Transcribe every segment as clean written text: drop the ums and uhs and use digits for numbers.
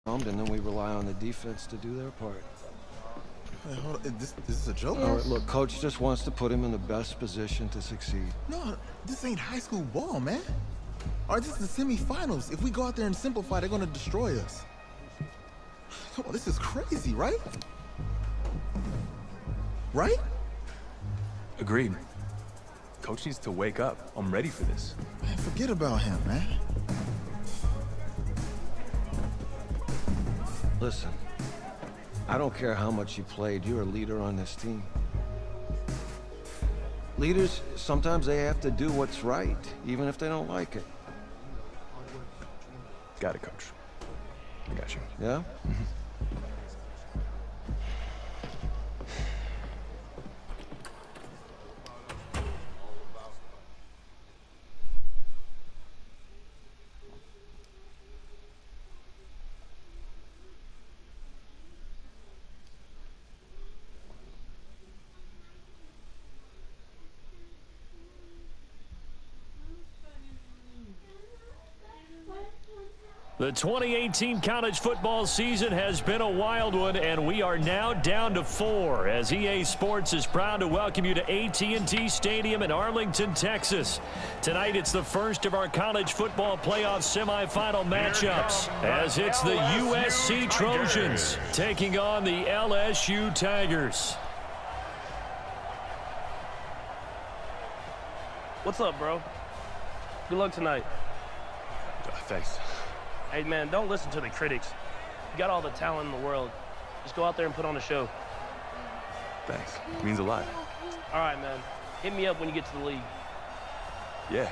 and then we rely on the defense to do their part. Hey, hold on. Is this a joke? All right, look, coach just wants to put him in the best position to succeed. No, this ain't high school ball, man. All right, this is the semifinals. If we go out there and simplify, they're gonna destroy us. Come on, this is crazy, right? Right? Agreed. Coach needs to wake up. I'm ready for this. Man, forget about him, man. Listen, I don't care how much you played, you're a leader on this team. Leaders, sometimes they have to do what's right, even if they don't like it. Got it, Coach. I got you. Yeah? Mm-hmm. The 2018 college football season has been a wild one, and we are now down to 4 as EA Sports is proud to welcome you to AT&T Stadium in Arlington, Texas. Tonight, it's the first of our college football playoff semifinal matchups as it's the USC Trojans taking on the LSU Tigers. What's up, bro? Good luck tonight. Thanks. Hey, man, don't listen to the critics. You got all the talent in the world. Just go out there and put on a show. Thanks. It means a lot. All right, man. Hit me up when you get to the league. Yeah.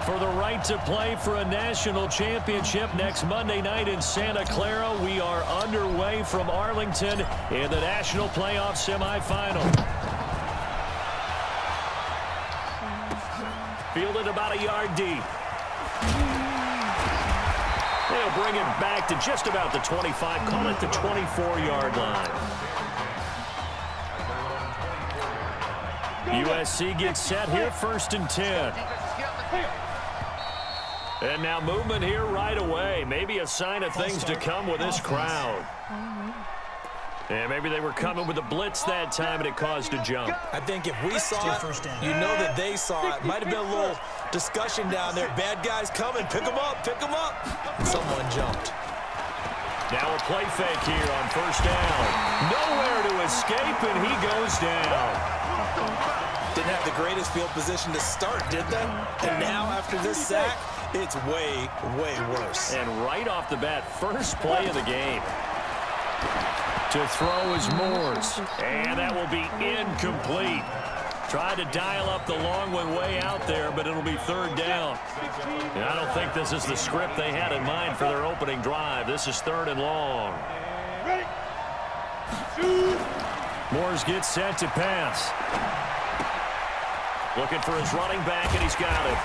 For the right to play for a national championship next Monday night in Santa Clara, we are underway from Arlington in the national playoff semifinal. Fielded about a yard deep. They'll bring it back to just about the 25, call it the 24-yard line. USC gets set here, 1st and 10. And now movement here right away. Maybe a sign of things to come with this crowd. And maybe they were coming with a blitz that time and it caused a jump. I think if we saw it, you know that they saw it. Might have been a little discussion down there. Bad guys coming. Pick them up. Pick them up. And someone jumped. Now a play fake here on 1st down. Nowhere to escape, and he goes down. Didn't have the greatest field position to start, did they? And now after this sack, it's way, way worse. And right off the bat, first play of the game. To throw is Moores. And that will be incomplete. Tried to dial up the long one way out there, but it'll be 3rd down. And I don't think this is the script they had in mind for their opening drive. This is 3rd and long. Moores gets set to pass. Looking for his running back, and he's got it.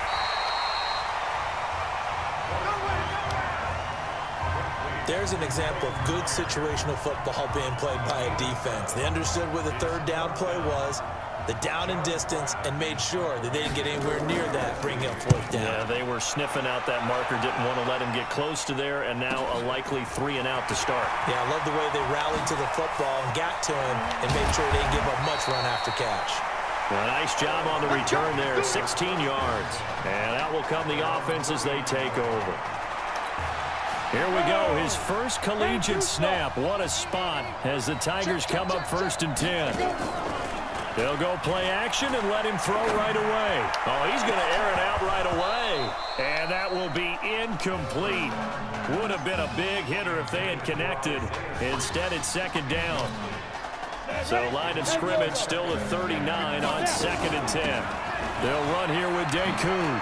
There's an example of good situational football being played by a defense. They understood where the 3rd down play was, the down and distance, and made sure that they didn't get anywhere near that, bringing up 4th down. Yeah, they were sniffing out that marker, didn't want to let him get close to there, and now a likely 3 and out to start. Yeah, I love the way they rallied to the football and got to him and made sure they didn't give up much run after catch. Well, nice job on the return there, 16 yards. And out will come the offense as they take over. Here we go, his first collegiate snap. What a spot as the Tigers come up 1st and 10. They'll go play action and let him throw right away. Oh, he's going to air it out right away. And that will be incomplete. Would have been a big hitter if they had connected. Instead, it's 2nd down. So line of scrimmage still at 39 on 2nd and 10. They'll run here with Deku.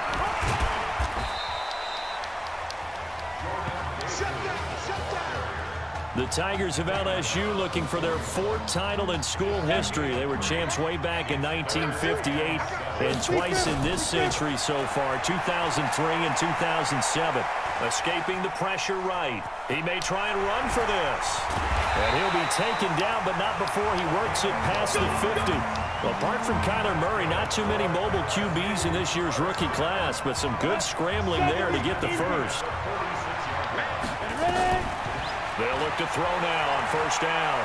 The Tigers of LSU looking for their 4th title in school history. They were champs way back in 1958 and twice in this century so far, 2003 and 2007. Escaping the pressure right. He may try and run for this. And he'll be taken down, but not before he works it past the 50. Well, apart from Kyler Murray, not too many mobile QBs in this year's rookie class, but some good scrambling there to get the first. They'll look to throw now on first down.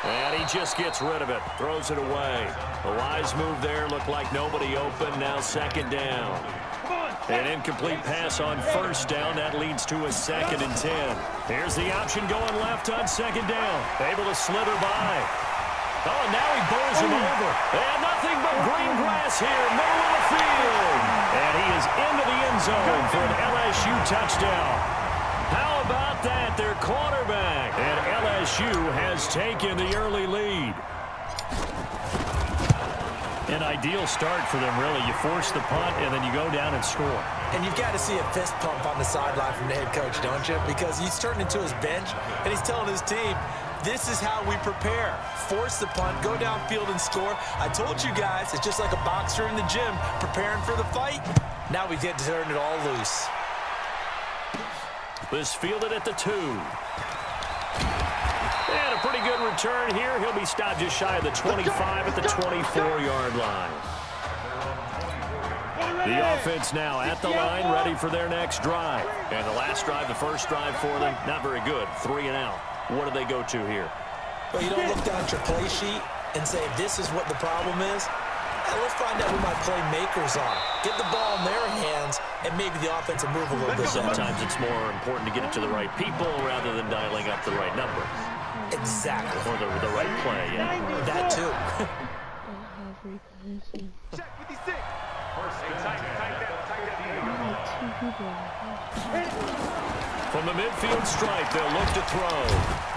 And he just gets rid of it, throws it away. A wise move there, looked like nobody open, now second down. An incomplete pass on first down, that leads to a 2nd and 10. Here's the option going left on second down. Able to slither by. Oh, and now he bowls him over. And nothing but green grass here, middle of the field. And he is into the end zone for an LSU touchdown. How about that? Their quarterback. And LSU has taken the early lead. An ideal start for them, really. You force the punt, and then you go down and score. And you've got to see a fist pump on the sideline from the head coach, don't you? Because he's turned into his bench, and he's telling his team, this is how we prepare. Force the punt, go downfield and score. I told you guys, it's just like a boxer in the gym preparing for the fight. Now we get to turn it all loose. This fielded at the 2. And a pretty good return here. He'll be stopped just shy of the 25 at the 24-yard line. The offense now at the line, ready for their next drive. And the last drive, the first drive for them, not very good. 3 and out. What do they go to here? Well, you don't look down at your play sheet and say, this is what the problem is. Let's find out who my playmakers are. Get the ball in their hands, and maybe the offense will move a little bit. Sometimes it's more important to get it to the right people rather than dialing up the right number. Exactly. Or the right play, yeah. That too. Check 56. From the midfield stripe, they'll look to throw.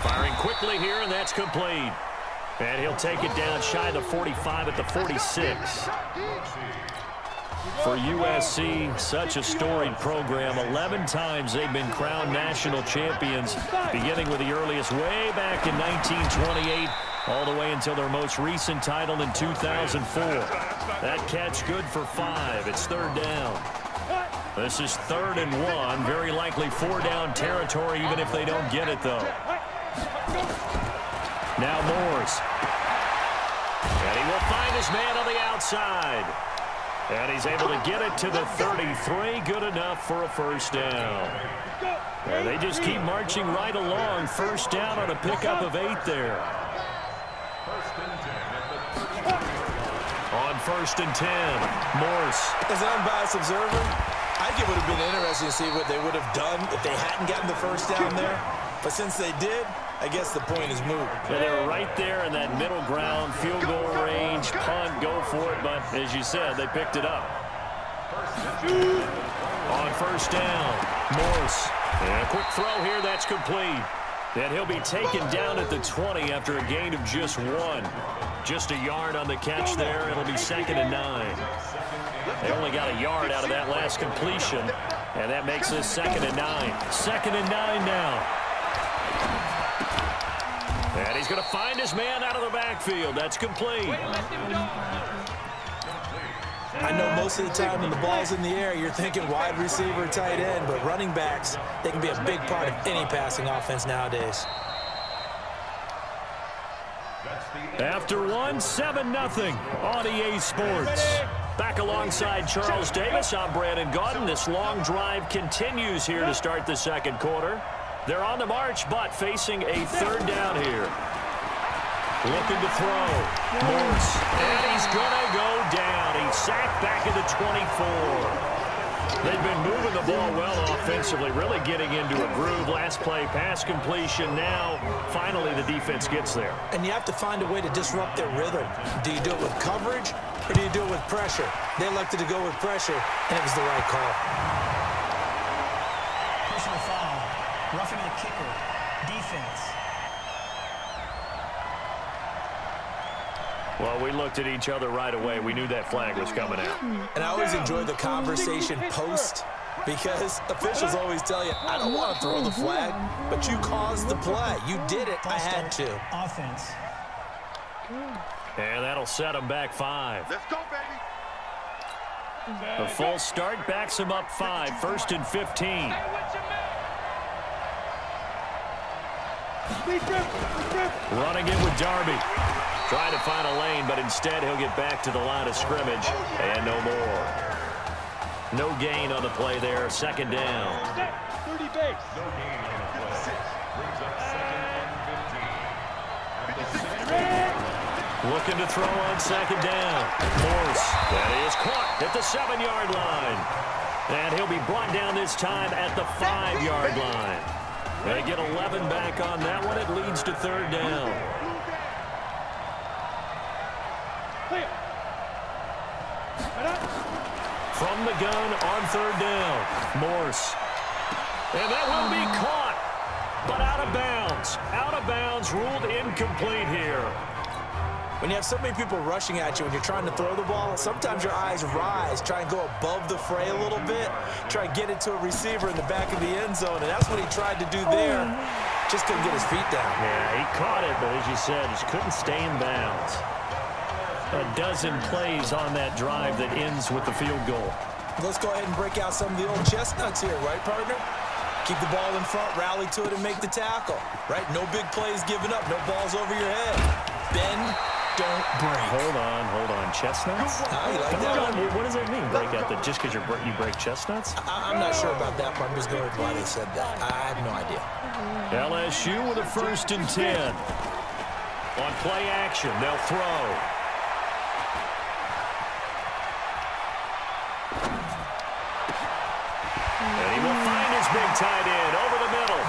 Firing quickly here, and that's complete. And he'll take it down shy of the 45 at the 46. For USC, such a storied program. 11 times they've been crowned national champions, beginning with the earliest way back in 1928, all the way until their most recent title in 2004. That catch good for 5. It's 3rd down. This is 3rd and 1. Very likely 4-down territory, even if they don't get it, though. Now Morris. And he will find his man on the outside. And he's able to get it to the 33. Good enough for a first down. And they just keep marching right along. First down on a pickup of 8 there. On 1st and 10, Morse. As an unbiased observer, I think it would have been interesting to see what they would have done if they hadn't gotten the first down there. But since they did, I guess the point is moved. Yeah, they were right there in that middle ground, field goal range, punt, go for it. But as you said, they picked it up. On first down, Morse. And a quick throw here, that's complete. And he'll be taken down at the 20 after a gain of just 1. Just a yard on the catch there. It'll be 2nd and 9. They only got a yard out of that last completion. And that makes this 2nd and 9. 2nd and 9 now. And he's going to find his man out of the backfield. That's complete. I know most of the time when the ball's in the air, you're thinking wide receiver, tight end, but running backs, they can be a big part of any passing offense nowadays. After 1, 7-0 on EA Sports. Back alongside Charles Davis, I'm Brandon Gaudin. This long drive continues here to start the second quarter. They're on the march, but facing a 3rd down here. Looking to throw. Morse. And he's going to go down. He's sacked back at the 24. They've been moving the ball well offensively, really getting into a groove. Last play, pass completion. Now, finally, the defense gets there. And you have to find a way to disrupt their rhythm. Do you do it with coverage, or do you do it with pressure? They elected to go with pressure, and it was the right call. Personal foul. Roughing the kicker. Defense. Well, we looked at each other right away. We knew that flag was coming out. And I always enjoy the conversation post, because officials always tell you, I don't want to throw the flag, but you caused the play. You did it. I had to. Offense. And that'll set them back 5. Let's go, baby. The full start backs him up 5, 1st and 15. Running it with Darby. Trying to find a lane, but instead he'll get back to the line of scrimmage. And no more. No gain on the play there. 2nd down. 30 base. Looking to throw on 2nd down. Morse. That is caught at the 7-yard line. And he'll be brought down this time at the 5-yard line. They get 11 back on that one. It leads to 3rd down. From the gun on 3rd down. Morse. And that will be caught, but out of bounds. Out of bounds, ruled incomplete here. When you have so many people rushing at you when you're trying to throw the ball, sometimes your eyes rise, try and go above the fray a little bit, try and get it to a receiver in the back of the end zone, and that's what he tried to do there. Just couldn't get his feet down. Yeah, he caught it, but as you said, just couldn't stay in bounds. A dozen plays on that drive that ends with the field goal. Let's go ahead and break out some of the old chestnuts here, right, partner? Keep the ball in front, rally to it, and make the tackle, right? No big plays given up, no balls over your head. Bend, don't break. Hold on. Chestnuts? You like that one? What does that mean? Break out just because you break chestnuts? I'm not sure about that, but I'm just going with why they said that. I have no idea. LSU with a 1st and 10. On play action, they'll throw. And he will find his big tight end over the middle.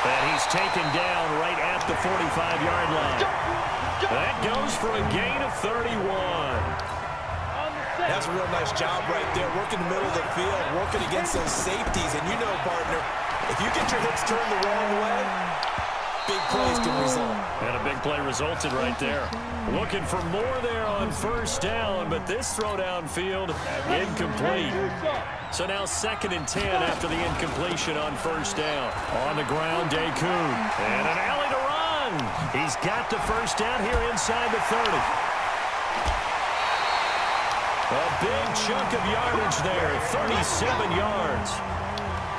And he's taken down right at the 45-yard line. That goes for a gain of 31. That's a real nice job right there, working the middle of the field, working against those safeties. And you know, partner, if you get your hips turned the wrong way, big plays can result. And a big play resulted right there. Looking for more there on 1st down, but this throw downfield, incomplete. So now 2nd and 10 after the incompletion on 1st down. On the ground, Deku. And an alley to run. He's got the 1st down here inside the 30. A big chunk of yardage there, 37 yards.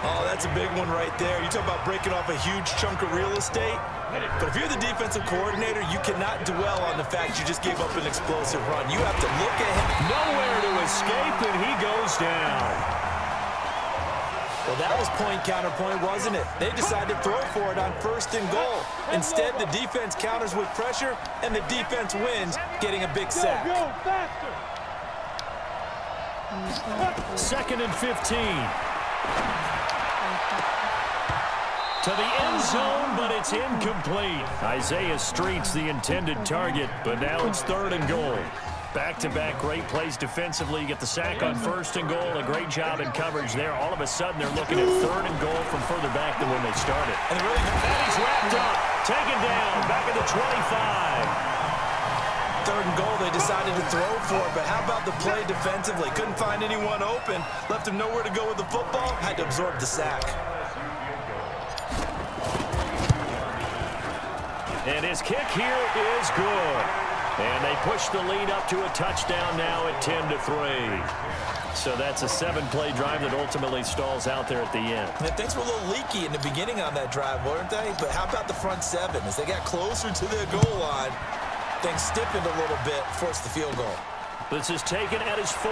Oh, that's a big one right there. You talk about breaking off a huge chunk of real estate. But if you're the defensive coordinator, you cannot dwell on the fact you just gave up an explosive run. You have to look at him. Nowhere to escape, and he goes down. Well, that was point counterpoint, wasn't it? They decided to throw for it on 1st and goal. Instead, the defense counters with pressure, and the defense wins, getting a big sack. 2nd and 15. To the end zone, but it's incomplete. Isaiah Street's the intended target, but now it's 3rd and goal. Back-to-back great plays defensively. You get the sack on 1st and goal. A great job in coverage there. All of a sudden, they're looking at 3rd and goal from further back than when they started. And he's wrapped up. Taken down. Back at the 25. 3rd and goal, they decided to throw for it, but how about the play defensively? Couldn't find anyone open. Left him nowhere to go with the football. Had to absorb the sack. And his kick here is good. And they push the lead up to a touchdown now at 10-3. So that's a 7-play drive that ultimately stalls out there at the end. And things were a little leaky in the beginning on that drive, weren't they? But how about the front 7? As they got closer to the goal line, things stiffened a little bit, forced the field goal. This is taken at his 4.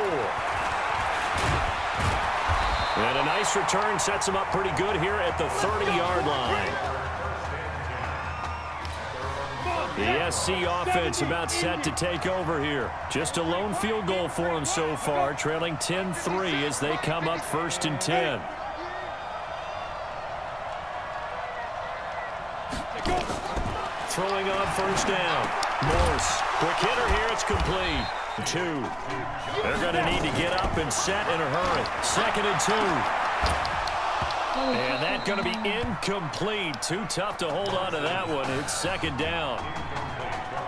And a nice return sets him up pretty good here at the 30-yard line. The SC offense about set to take over here. Just a lone field goal for them so far, trailing 10-3 as they come up 1st and 10. Throwing on 1st down. Morse. Quick hitter here. It's complete. 2. They're going to need to get up and set in a hurry. 2nd and 2. And that's going to be incomplete. Too tough to hold on to that one. It's 2nd down.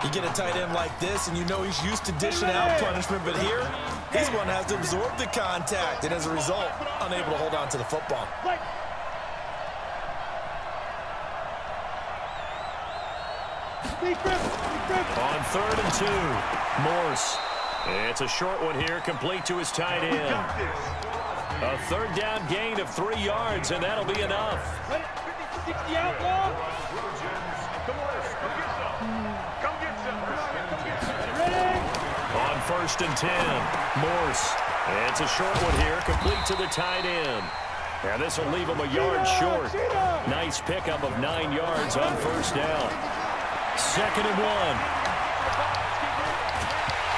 You get a tight end like this, and you know he's used to dishing out punishment, but here, he's one that has to absorb the contact, and as a result, unable to hold on to the football. On 3rd and 2, Morse. It's a short one here, complete to his tight end. A third down gain of 3 yards, and that'll be enough. 60 outlaw. On 1st and 10, Morse. It's a short one here, complete to the tight end. And this will leave him a yard short. Nice pickup of 9 yards on 1st down. 2nd and 1.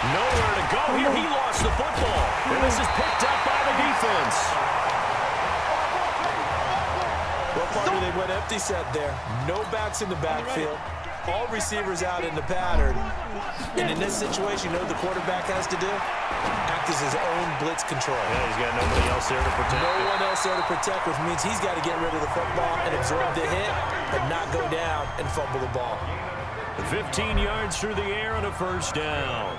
Nowhere to go here. He lost the football. And this is picked up by the defense. Well, partner, they went empty set there. No backs in the backfield. All receivers out in the pattern. And in this situation, you know what the quarterback has to do? Act as his own blitz control. Yeah, he's got nobody else there to protect. No one else there to protect, which means he's got to get rid of the football and absorb the hit, but not go down and fumble the ball. 15 yards through the air and a 1st down.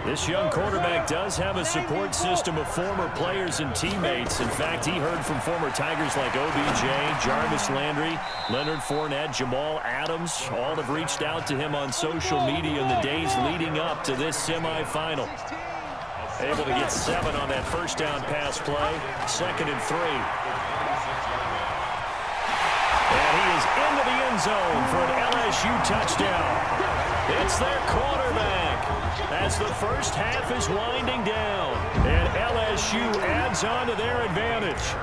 This young quarterback does have a support system of former players and teammates. In fact, he heard from former Tigers like OBJ, Jarvis Landry, Leonard Fournette, Jamal Adams. All have reached out to him on social media in the days leading up to this semifinal. Able to get 7 on that 1st down pass play. 2nd and 3. And he is into the end zone for an LSU touchdown. It's their quarterback as the first half is winding down. And LSU adds on to their advantage.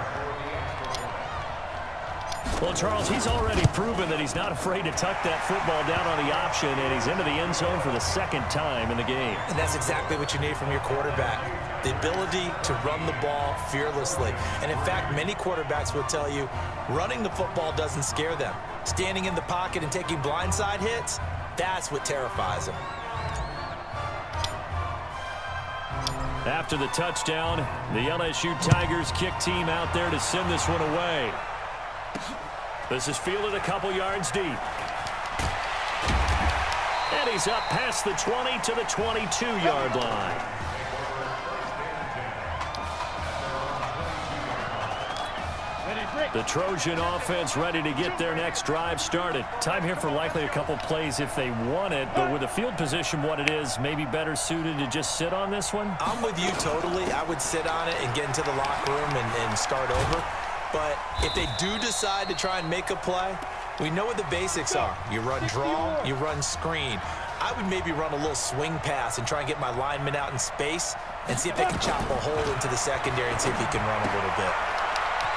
Well, Charles, he's already proven that he's not afraid to tuck that football down on the option, and he's into the end zone for the 2nd time in the game. And that's exactly what you need from your quarterback. The ability to run the ball fearlessly. And in fact, many quarterbacks will tell you running the football doesn't scare them. Standing in the pocket and taking blindside hits, that's what terrifies them. After the touchdown, the LSU Tigers kick team out there to send this one away. This is fielded a couple yards deep. And he's up past the 20 to the 22-yard line. The Trojan offense ready to get their next drive started. Time here for likely a couple plays if they want it, but with the field position what it is, maybe better suited to just sit on this one? I'm with you totally. I would sit on it and get into the locker room and start over. But if they do decide to try and make a play, we know what the basics are. You run draw, you run screen. I would maybe run a little swing pass and try and get my lineman out in space and see if they can chop a hole into the secondary and see if he can run a little bit.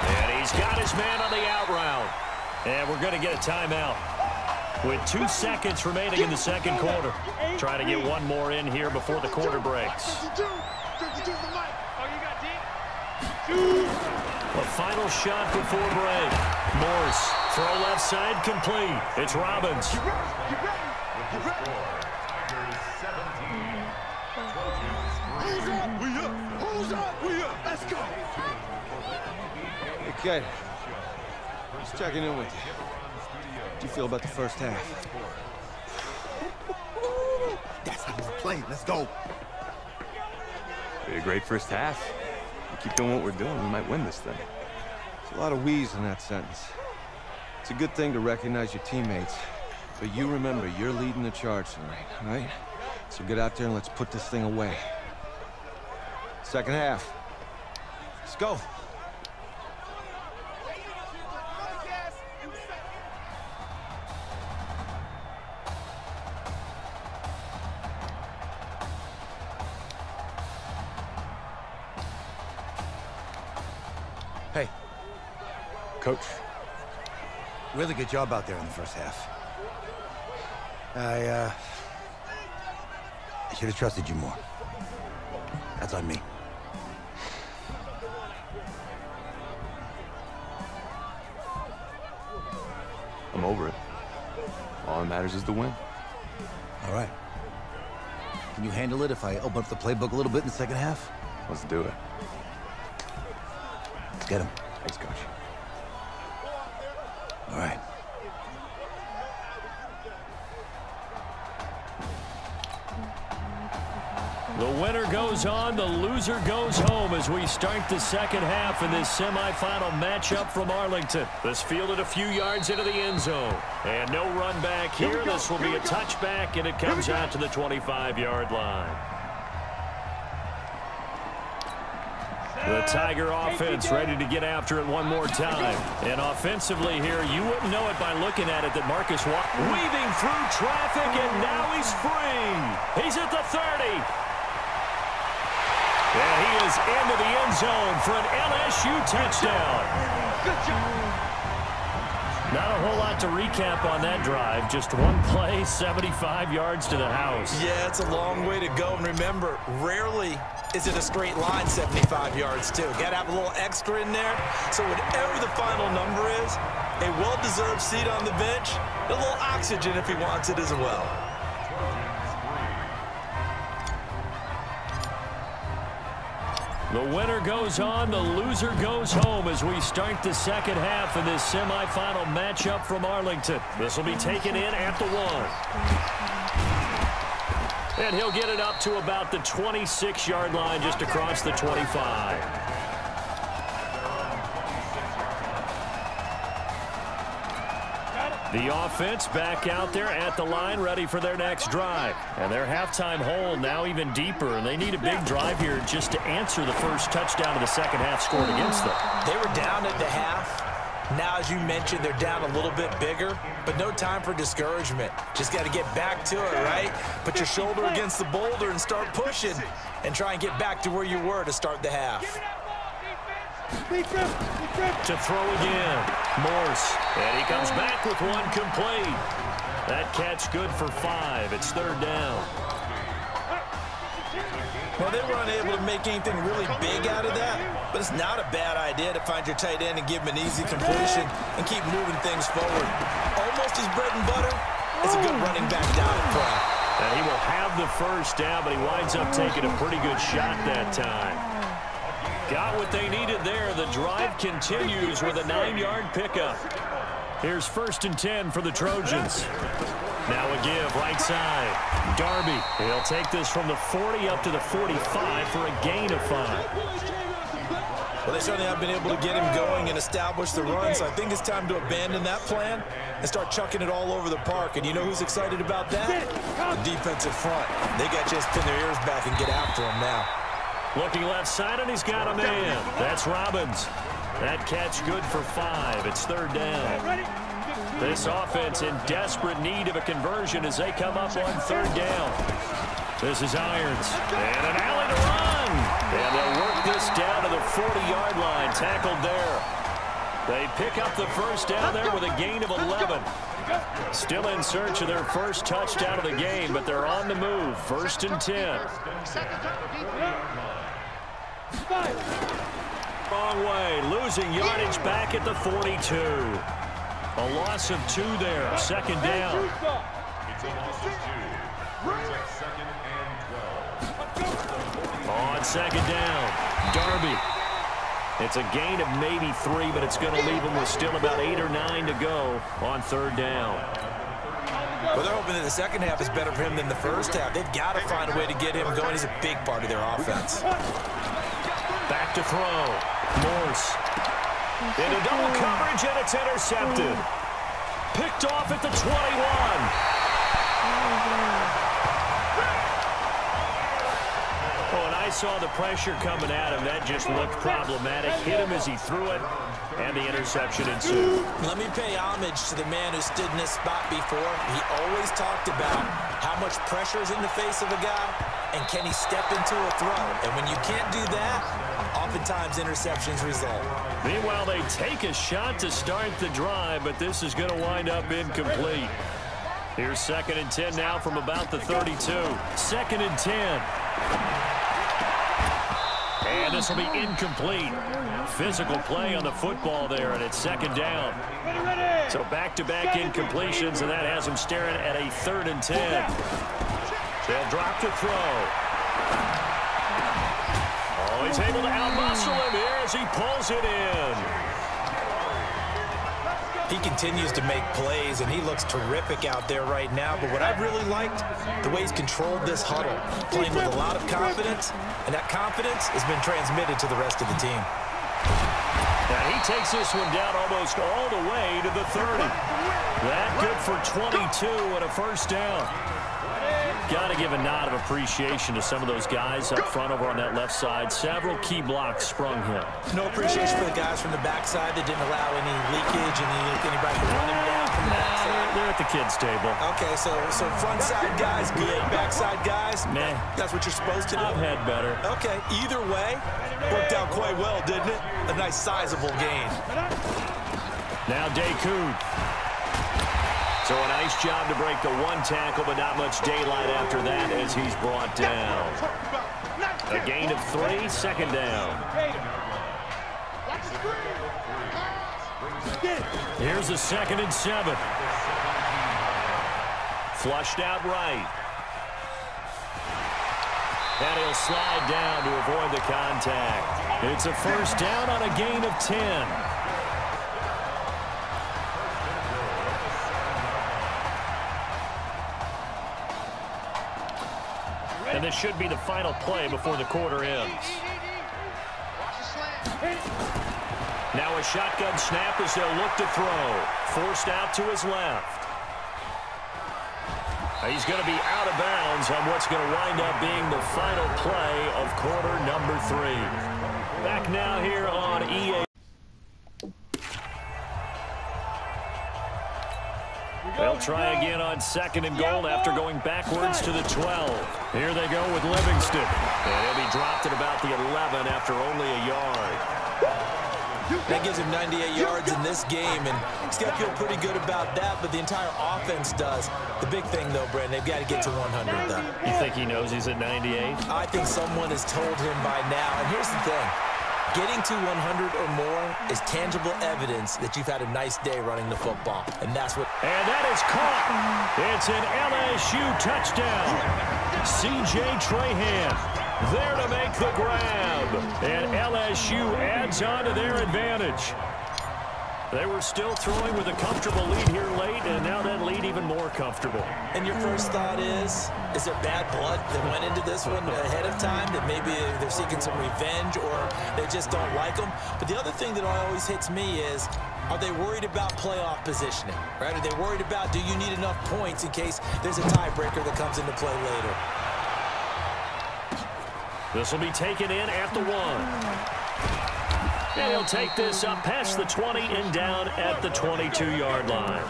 And he's got his man on the out route. And we're going to get a timeout with 2 seconds remaining in the 2nd quarter. Trying to get one more in here before the quarter breaks. A final shot before break. Morse, throw left side, complete. It's Robbins. Let's go. Hey, kid. Just checking in with you. How do you feel about the first half? That's how we're playing. Let's go. We had a great first half. We keep doing what we're doing, we might win this thing. There's a lot of wheeze in that sentence. It's a good thing to recognize your teammates. But you remember, you're leading the charge tonight, all right? So get out there and let's put this thing away. 2nd half. Let's go. Hey. Coach. Really good job out there in the first half. I should have trusted you more. That's on me. I'm over it. All that matters is the win. All right. Can you handle it if I open up the playbook a little bit in the 2nd half? Let's do it. Let's get him. Thanks, Coach. All right. The winner goes on, the loser goes home as we start the 2nd half in this semifinal matchup from Arlington. This fielded a few yards into the end zone. And no run back here. This will be a touchback, and it comes out to the 25-yard line. The Tiger offense ready to get after it one more time. And offensively here, you wouldn't know it by looking at it that Marcus weaving through traffic, and now he's free. He's at the 30. And he is into the end zone for an LSU touchdown. Good job. Not a whole lot to recap on that drive. Just one play, 75 yards to the house. Yeah, it's a long way to go. And remember, rarely is it a straight line 75 yards, too. Got to have a little extra in there. So whatever the final number is, a well-deserved seat on the bench, a little oxygen if he wants it as well. The winner goes on, the loser goes home as we start the second half in this semifinal matchup from Arlington. This will be taken in at the 1. And he'll get it up to about the 26-yard line just across the 25. The offense back out there at the line, ready for their next drive. And their halftime hole now even deeper, and they need a big drive here just to answer the first touchdown of the second half scored against them. They were down at the half. Now, as you mentioned, they're down a little bit bigger, but no time for discouragement. Just got to get back to it, right? Put your shoulder against the boulder and start pushing and try and get back to where you were to start the half. To throw again, Morse, and he comes back with one complete. That catch good for 5. It's third down. Well, they were unable to make anything really big out of that, but it's not a bad idea to find your tight end and give him an easy completion and keep moving things forward. Almost his bread and butter. It's a good running back down in front. And he will have the first down, but he winds up taking a pretty good shot that time. Got what they needed there. The drive continues with a 9-yard pickup. Here's 1st and 10 for the Trojans. Now a give right side. Darby, he'll take this from the 40 up to the 45 for a gain of 5. Well, they certainly have been able to get him going and establish the run, so I think it's time to abandon that plan and start chucking it all over the park. And you know who's excited about that? The defensive front. They got to just pin their ears back and get after him now. Looking left side, and he's got a man. That's Robbins. That catch good for 5. It's third down. This offense in desperate need of a conversion as they come up on third down. This is Irons. And an alley to run. And they'll work this down to the 40-yard line. Tackled there. They pick up the first down there with a gain of 11. Still in search of their first touchdown of the game, but they're on the move. 1st and 10. Wrong way, losing yardage back at the 42. A loss of 2 there, second down. On second down, Darby. It's a gain of maybe 3, but it's going to leave him with still about 8 or 9 to go on third down. Well, they're hoping that the second half is better for him than the first half. They've got to find a way to get him going. He's a big part of their offense. Back to throw. Morse. Into double coverage, and it's intercepted. Picked off at the 21. Oh, and I saw the pressure coming at him. That just looked problematic. Hit him as he threw it, and the interception ensued. Let me pay homage to the man who stood in this spot before. He always talked about how much pressure is in the face of a guy, and can he step into a throw. And when you can't do that, oftentimes interceptions result. Meanwhile, they take a shot to start the drive, but this is going to wind up incomplete. Here's 2nd and 10 now from about the 32. 2nd and 10. And this will be incomplete. Physical play on the football there, and it's second down. So back-to-back incompletions, and that has him staring at a 3rd and 10. They'll drop the throw. Oh, he's able to out-muscle him here as he pulls it in. He continues to make plays, and he looks terrific out there right now. But what I've really liked, the way he's controlled this huddle, playing with a lot of confidence, and that confidence has been transmitted to the rest of the team. Now he takes this one down almost all the way to the 30. That good for 22 and a first down. Got to give a nod of appreciation to some of those guys up front over on that left side. Several key blocks sprung him. No appreciation for the guys from the backside that didn't allow any leakage and anybody to run him down from the backside. They're at the kids' table. Okay, so front side guys good, backside guys, nah. That's what you're supposed to do. I've had better. Okay, either way, worked out quite well, didn't it? A nice sizable gain. Now Dakoud. So a nice job to break the one tackle, but not much daylight after that as he's brought down. A gain of 3, second down. Here's a 2nd and 7. Flushed out right. And he'll slide down to avoid the contact. It's a first down on a gain of 10. And this should be the final play before the quarter ends. Now a shotgun snap as they'll look to throw. Forced out to his left. He's going to be out of bounds on what's going to wind up being the final play of quarter number 3. Back now here on EA. They'll try again on 2nd and goal after going backwards to the 12. Here they go with Livingston. And he'll be dropped at about the 11 after only a yard. That gives him 98 yards in this game, and he's got to feel pretty good about that, but the entire offense does. The big thing, though, Brandon, they've got to get to 100, though. You think he knows he's at 98? I think someone has told him by now, and here's the thing. Getting to 100 or more is tangible evidence that you've had a nice day running the football, and that's what... And that is caught. It's an LSU touchdown. C.J. Trahan there to make the grab, and LSU adds on to their advantage. They were still throwing with a comfortable lead here late, and now that lead even more comfortable. And your first thought is there bad blood that went into this one ahead of time, that maybe they're seeking some revenge or they just don't like them? But the other thing that always hits me is, are they worried about playoff positioning, right? Are they worried about, do you need enough points in case there's a tiebreaker that comes into play later? This will be taken in at the 1. And he'll take this up past the 20 and down at the 22-yard line.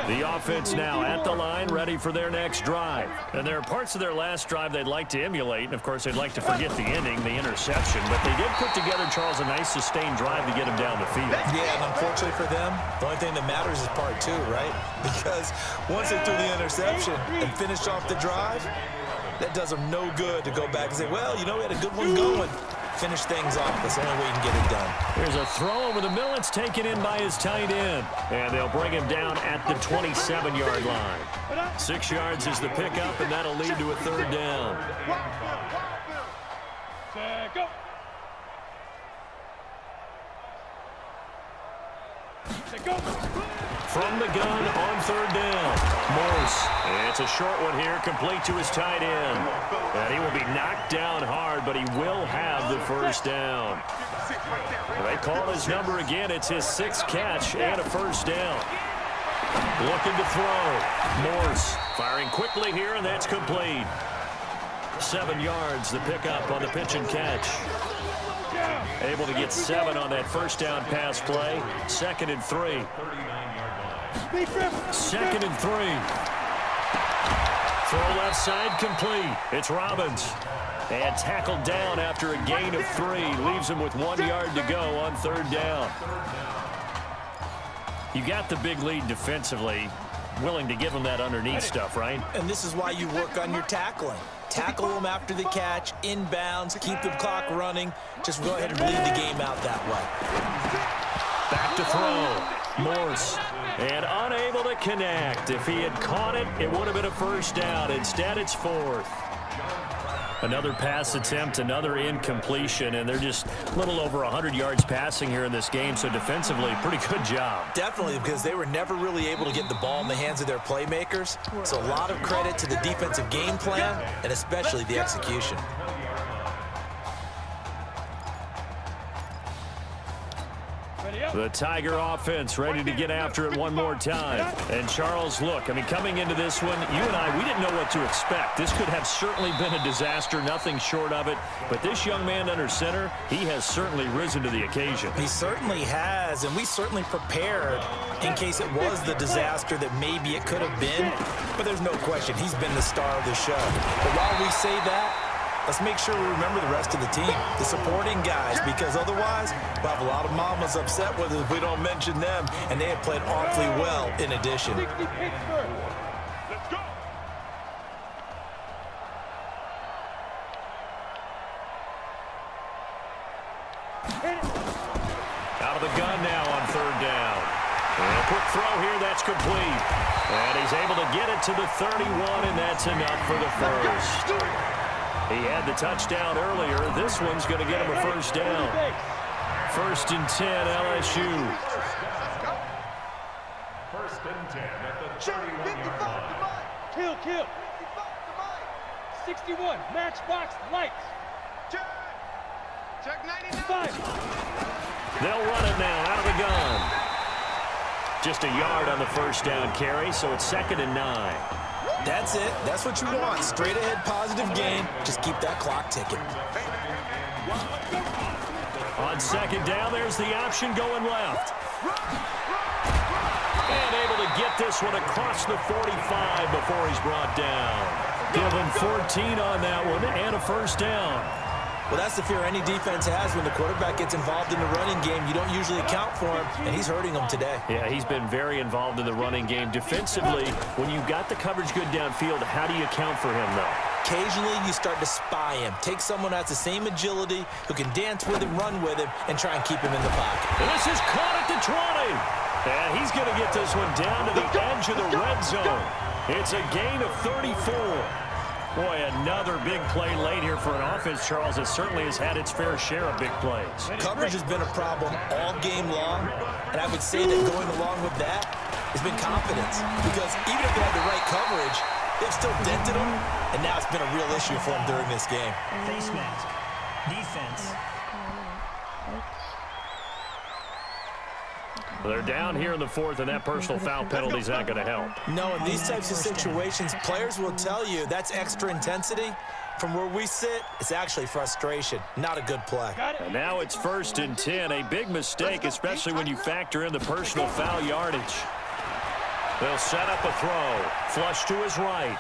The offense now at the line, ready for their next drive. And there are parts of their last drive they'd like to emulate. And, of course, they'd like to forget the ending, the interception. But they did put together, Charles, a nice sustained drive to get him down the field. Yeah, and unfortunately for them, the only thing that matters is part 2, right? Because once they threw the interception and finished off the drive, that does them no good to go back and say, well, you know, we had a good one going. Finish things off. That's the only way you can get it done. Here's a throw over the middle. It's taken in by his tight end. And they'll bring him down at the 27-yard line. 6 yards is the pickup, and that'll lead to a 3rd down. From the gun on 3rd down, Morse. It's a short one here, complete to his tight end. And he will be knocked down hard, but he will have the first down. They call his number again. It's his 6th catch and a first down. Looking to throw. Morse firing quickly here, and that's complete. 7 yards, the pickup on the pitch and catch. Able to get 7 on that first down pass play. 2nd and 3. 2nd and 3. Throw left side complete. It's Robbins. And tackled down after a gain of 3. Leaves him with 1 yard to go on 3rd down. You got the big lead defensively. Willing to give him that underneath stuff, right? And this is why you work on your tackling. Tackle them after the catch, inbounds, keep the clock running. Just go ahead and bleed the game out that way. Back to throw. Morse. And unable to connect. If he had caught it, it would have been a first down. Instead, it's 4th. Another pass attempt, another incompletion, and they're just a little over 100 yards passing here in this game, so defensively, pretty good job. Definitely, because they were never really able to get the ball in the hands of their playmakers, so a lot of credit to the defensive game plan, and especially the execution. Ready up. The Tiger offense ready to get after it one more time. And Charles, look, I mean, coming into this one, you and I, we didn't know what to expect. This could have certainly been a disaster, nothing short of it. But this young man under center, he has certainly risen to the occasion. He certainly has, and we certainly prepared in case it was the disaster that maybe it could have been. But there's no question, he's been the star of the show. But while we say that, let's make sure we remember the rest of the team, the supporting guys, because otherwise we'll have a lot of mamas upset with us if we don't mention them, and they have played awfully well in addition. Let's go. Out of the gun now on third down. And a quick throw here, that's complete. And he's able to get it to the 31, and that's enough for the first. He had the touchdown earlier. This one's going to get him a first down. 1st and 10, LSU. 1st and 10 at the 31-yard line. Kill. 61, matchbox, lights. Check 99. They'll run it now out of the gun. Just a yard on the first down carry, so it's 2nd and 9. That's it. That's what you want. Straight ahead, positive gain. Just keep that clock ticking. On 2nd down, there's the option going left. And able to get this one across the 45 before he's brought down. Give him 14 on that one and a first down. Well, that's the fear any defense has when the quarterback gets involved in the running game. You don't usually account for him, and he's hurting them today. Yeah, he's been very involved in the running game. Defensively, when you've got the coverage good downfield, how do you account for him, though? Occasionally, you start to spy him. Take someone who has the same agility, who can dance with him, run with him, and try and keep him in the pocket. And this is caught at the 20. And he's going to get this one down to the edge of the red zone. It's a gain of 34. Boy, another big play late here for an offense, Charles, that certainly has had its fair share of big plays. Coverage has been a problem all game long, and I would say that going along with that has been confidence, because even if they had the right coverage, they've still dented them, and now it's been a real issue for them during this game. Face mask. Defense. They're down here in the 4th, and that personal foul penalty is not going to help. No, in these types of situations, players will tell you that's extra intensity. From where we sit, it's actually frustration, not a good play. And now it's 1st and 10, a big mistake, especially when you factor in the personal foul yardage. They'll set up a throw, flush to his right.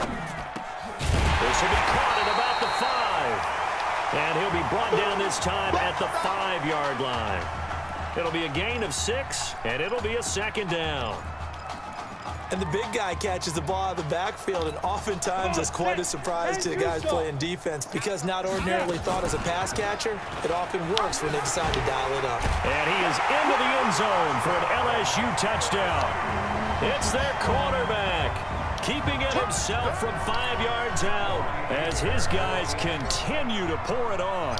This will be caught at about the 5. And he'll be brought down this time at the 5-yard line. It'll be a gain of 6, and it'll be a 2nd down. And the big guy catches the ball out of the backfield, and oftentimes that's quite a surprise to the guys playing defense, because not ordinarily thought as a pass catcher, it often works when they decide to dial it up. And he is into the end zone for an LSU touchdown. It's their quarterback, keeping it himself from 5 yards out as his guys continue to pour it on.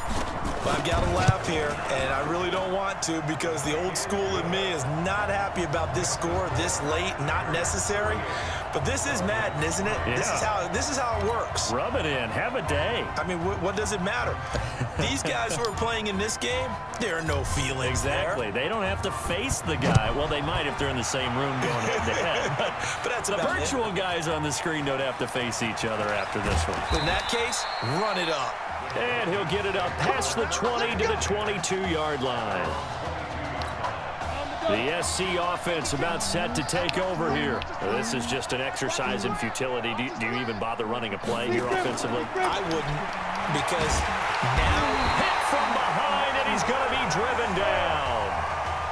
I've got to laugh here, and I really don't want to, because the old school in me is not happy about this score this late, not necessary. But this is Madden, isn't it? Yeah. This is how it works. Rub it in. Have a day. I mean, what does it matter? These guys who are playing in this game, there are no feelings exactly. there. They don't have to face the guy. Well, they might if they're in the same room going head-to-head. But that's the about virtual it. guys on the screen don't have to face each other after this one. In that case, run it up. And he'll get it up past the 20 to the 22-yard line. The SC offense about set to take over here. This is just an exercise in futility. Do you even bother running a play here offensively? I wouldn't, because now hit from behind, and he's going to be driven down.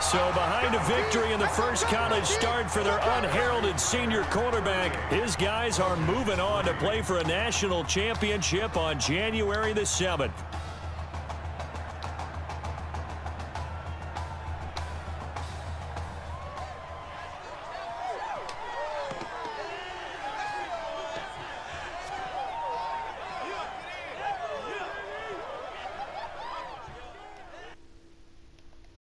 So behind a victory in the first college start for their unheralded senior quarterback, his guys are moving on to play for a national championship on January the 7th.